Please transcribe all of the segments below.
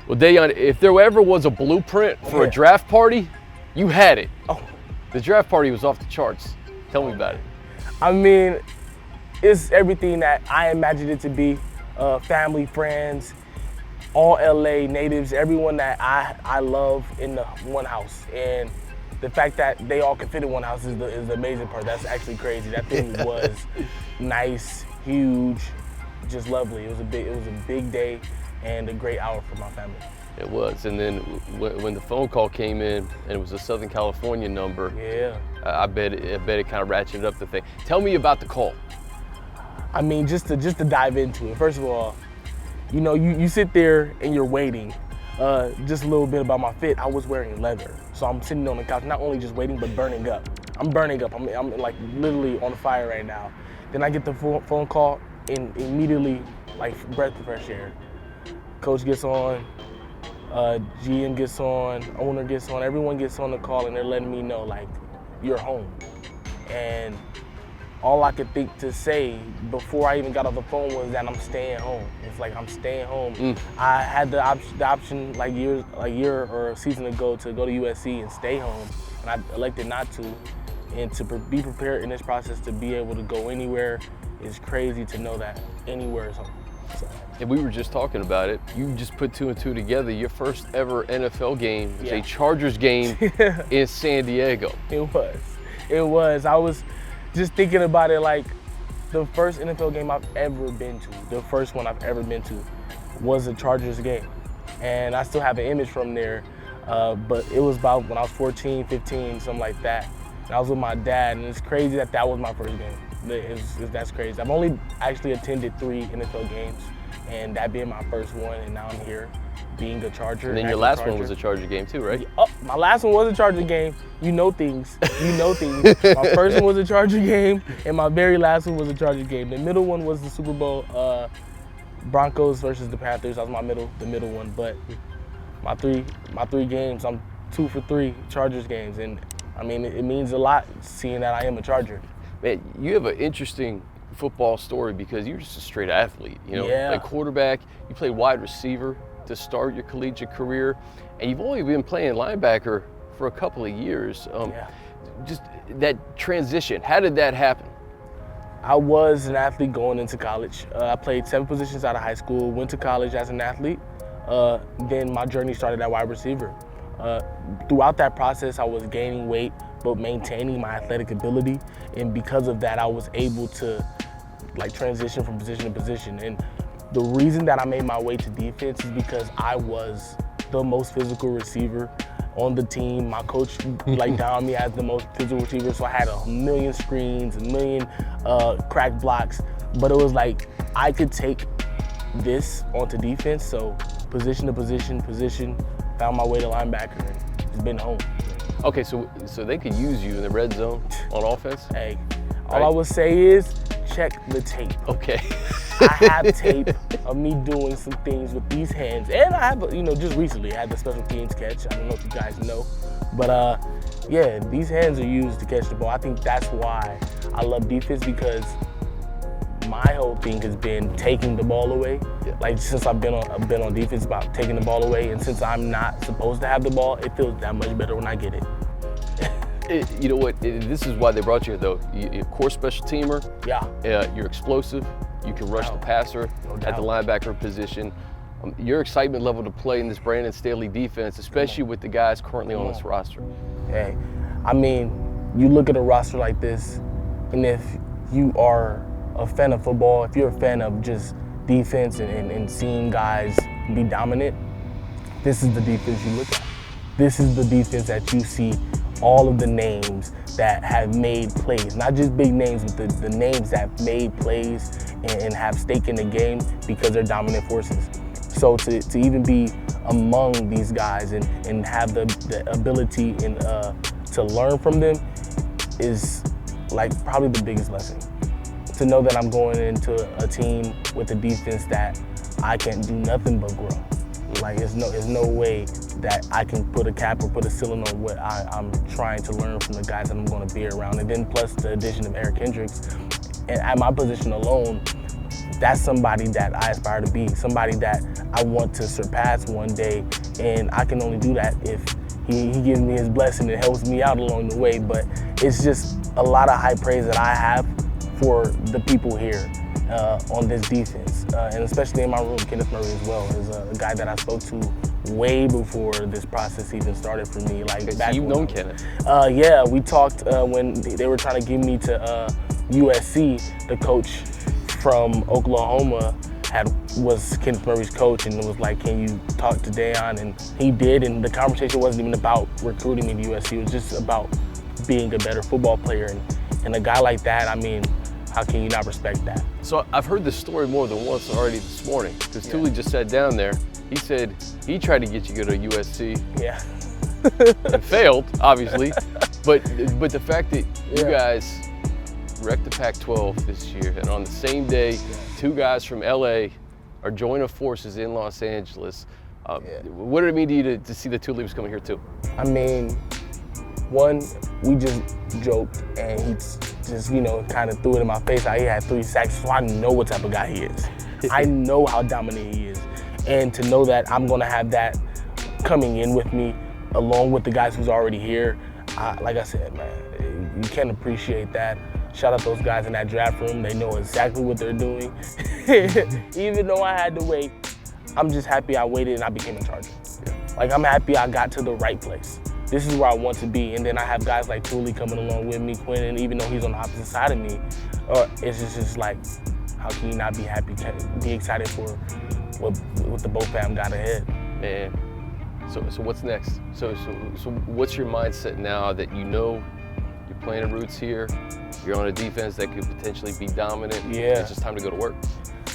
Well, Daiyan, if there ever was a blueprint for a draft party, you had it. Oh. The draft party was off the charts. Tell me about it. I mean, it's everything that I imagined it to be. Family, friends, all LA natives, everyone that I love in the one house. And the fact that they all can fit in one house is the amazing part. That's actually crazy. That thing was nice, huge, just lovely. It was a big day and a great hour for my family. It was, and then when the phone call came in and it was a Southern California number, Yeah. I bet it kind of ratcheted up the thing. Tell me about the call. I mean, just to dive into it. First of all, you know, you sit there and you're waiting. Just a little bit about my fit. I was wearing leather, so I'm sitting on the couch, not only just waiting, but burning up. I'm burning up. I'm like literally on fire right now. Then I get the phone call, and immediately, like, breath of fresh air. Coach gets on, GM gets on, owner gets on, everyone gets on the call, and they're letting me know, like, you're home. And all I could think to say before I even got off the phone was that I'm staying home. It's like I'm staying home. I had the option like a year or a season ago to go to USC and stay home, and I elected not to. And to be prepared in this process to be able to go anywhere is crazy to know that anywhere is home. So. And we were just talking about it. You just put 2 and 2 together. Your first ever NFL game was a Chargers game in San Diego. It was. I was just thinking about it, like, the first NFL game I've ever been to, the first one I've ever been to, was a Chargers game. And I still have an image from there, but it was about when I was 14, 15, something like that. And I was with my dad, and it's crazy that that was my first game. That's crazy. I've only actually attended 3 NFL games, and that being my first one, and now I'm here being a Charger. And then your last one was a Charger game too, right? Oh, my last one was a Charger game. You know things. My first one was a Charger game, and my very last one was a Charger game. The middle one was the Super Bowl, Broncos versus the Panthers. That was the middle one. But my three games, I'm 2 for 3 Chargers games, and I mean, it means a lot seeing that I am a Charger. Man, you have an interesting football story because you're just a straight athlete. You know, like quarterback, you played wide receiver to start your collegiate career, and you've only been playing linebacker for a couple of years. Just that transition, how did that happen? I was an athlete going into college. I played 7 positions out of high school, went to college as an athlete. Then my journey started at wide receiver. Throughout that process, I was gaining weight, but maintaining my athletic ability. And because of that, I was able to transition from position to position. And the reason that I made my way to defense is because I was the most physical receiver on the team. My coach down on me as the most physical receiver, so I had a million screens, a million crack blocks. But it was like I could take this onto defense, so position to position, found my way to linebacker, and it's been home. Okay, so they could use you in the red zone on offense? Hey, all I would say is check the tape. Okay. I have tape of me doing some things with these hands, and I have, just recently I had the special teams catch. I don't know if you guys know, but yeah, these hands are used to catch the ball. I think that's why I love defense, because my whole thing has been taking the ball away. Since I've been on defense, about taking the ball away, and since I'm not supposed to have the ball, it feels that much better when I get it. You know what? This is why they brought you here, though. You're a core special teamer. Yeah. You're explosive. You can rush the passer at the linebacker position. Your excitement level to play in this Brandon Staley defense, especially with the guys currently on this roster. Hey, I mean, you look at a roster like this, and if you are a fan of football, if you're a fan of just defense and seeing guys be dominant, this is the defense you look at. This is the defense that you see all of the names that have made plays, not just big names, but the names that have made plays and have stake in the game because they're dominant forces. So to even be among these guys and have the ability and to learn from them is probably the biggest lesson. To know that I'm going into a team with a defense that I can do nothing but grow. There's no way that I can put a cap or put a ceiling on what I'm trying to learn from the guys that I'm going to be around. And then plus the addition of Eric Kendricks, and at my position alone, that's somebody that I aspire to be, somebody that I want to surpass one day, and I can only do that if he gives me his blessing and helps me out along the way. But it's just a lot of high praise that I have for the people here on this defense, and especially in my room, Kenneth Murray as well is a guy that I spoke to way before this process even started for me. Like, okay, so you've known Kenneth? Yeah, we talked when they were trying to give me to USC. The coach from Oklahoma was Kenneth Murray's coach, and it was like, can you talk to Daiyan? And he did, and the conversation wasn't even about recruiting me to USC. It was just about being a better football player. And a guy like that, I mean, how can you not respect that? So I've heard this story more than once already this morning, because Thule just sat down there. He said he tried to get you to go to USC. Yeah. And failed, obviously. But the fact that you guys wrecked the Pac-12 this year, and on the same day, two guys from LA are joining forces in Los Angeles. What did it mean to you to see the two leaves coming here too? I mean, one, we just joked, and he just, you know, kind of threw it in my face how he had 3 sacks, so I know what type of guy he is. I know how dominant he is. And to know that I'm gonna have that coming in with me, along with the guys who's already here, like I said, man, you can't appreciate that. Shout out those guys in that draft room. They know exactly what they're doing. Even though I had to wait, I'm just happy I waited and I became a Charger. Like, I'm happy I got to the right place. This is where I want to be. And then I have guys like Thule coming along with me, Quinn, even though he's on the opposite side of me. It's just like, how can you not be happy, be excited for what the both fam got ahead? Man, so what's next? So what's your mindset now that you know you're playing roots here, you're on a defense that could potentially be dominant? Yeah. It's just time to go to work.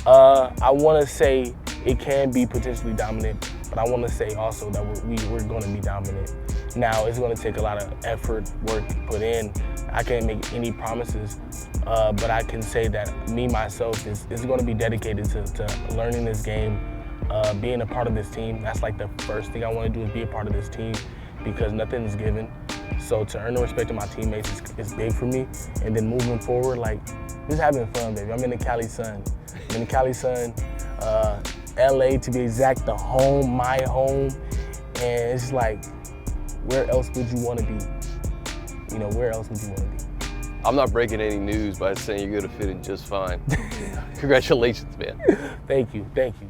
I want to say it can be potentially dominant, but I want to say also that we're going to be dominant. Now, it's going to take a lot of effort, work put in. I can't make any promises, but I can say that me, myself, is going to be dedicated to learning this game, being a part of this team. That's like the first thing I want to do, is be a part of this team, because nothing is given. So to earn the respect of my teammates is big for me. And then moving forward, like, just having fun, baby. I'm in the Cali sun. I'm in the Cali sun, LA to be exact, my home. And it's like, where else would you want to be? You know, where else would you want to be? I'm not breaking any news by saying you're going to fit in just fine. Congratulations, man. Thank you, thank you.